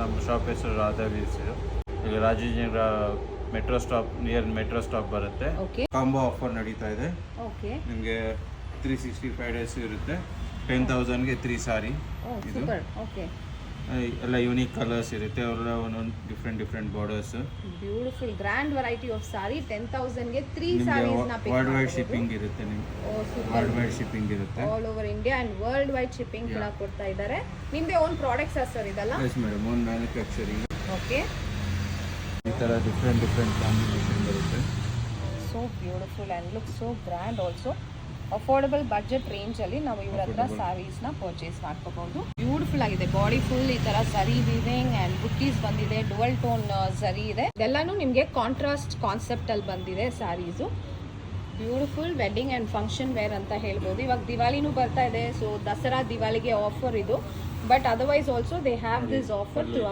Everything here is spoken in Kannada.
ನಮ್ಮ ಶಾಪ್ ಹೆಸರು ರಾಧಾ ವೀಲ್ಸ್. ಇಲ್ಲಿ Rajendra metro stop metro stop ಬರುತ್ತೆ. ಕಾಂಬೋ ಆಫರ್ ನಡೀತಾ ಇದೆ. ನಿಮಗೆ 365 ಡೇಸ್ ಇರುತ್ತೆ. 10,000ಗೆ 3 ಸಾರಿ. ಎಲ್ಲ ಯೂನಿಕ್ ಕಲರ್ಸ್ ಇರುತ್ತೆ. ಅವರ ಒಂದೊಂದು different borders. Beautiful grand variety of sari. 10,000ಗೆ 3 ಸಾರೀಸ್ ನ ಪಿಕ್ ವರ್ಲ್ಡ್ ವೈಡ್ ಶಿಪ್ಪಿಂಗ್ ಇರುತ್ತೆ ನಿಮಗೆ. ವರ್ಲ್ಡ್ ವೈಡ್ ಶಿಪ್ಪಿಂಗ್ ಇರುತ್ತೆ. All over India and world wide shipping ಕೂಡ ಕೊಡ್ತಾ ಇದ್ದಾರೆ. ನಿಮ್ಮದೇ ಓನ್ ಪ್ರಾಡಕ್ಟ್ಸ್ ಸರ್ ಇದಲ್ಲ? Yes madam, own manufacturing. Okay, ಈ ತರ ಡಿಫ್ರೆಂಟ್ ಕಾಂಬಿನೇಷನ್ ಬರುತ್ತೆ. So beautiful and look so grand also. Affordable budget range ಅಲ್ಲಿ ನಾವು ಇವ್ರ ಹತ್ರ ಸ್ಯಾರೀಸ್ ನ ಪರ್ಚೇಸ್ ಮಾಡ್ಕೋಬಹುದು. ಬ್ಯೂಟಿಫುಲ್ ಆಗಿದೆ. ಬಾಡಿ ಫುಲ್ ಈ ತರ ಸರಿ ವಿವಿಂಗ್ ಅಂಡ್ ಬುಟ್ಟೀಸ್ ಬಂದಿದೆ. ಡುವಲ್ ಟೋನ್ ಸರಿ ಇದೆ. ಇದೆಲ್ಲಾನು ನಿಮಗೆ ಕಾಂಟ್ರಾಸ್ಟ್ ಕಾನ್ಸೆಪ್ಟ್ ಅಲ್ಲಿ ಬಂದಿದೆ saris. Beautiful wedding and function wear ಅಂತ ಹೇಳ್ಬೋದು. ಇವಾಗ ದಿವಾಲಿನೂ ಬರ್ತಾ ಇದೆ, ಸೊ ದಸರಾ ದಿವಾಲಿಗೆ ಆಫರ್ ಇದು. But otherwise also they have this offer through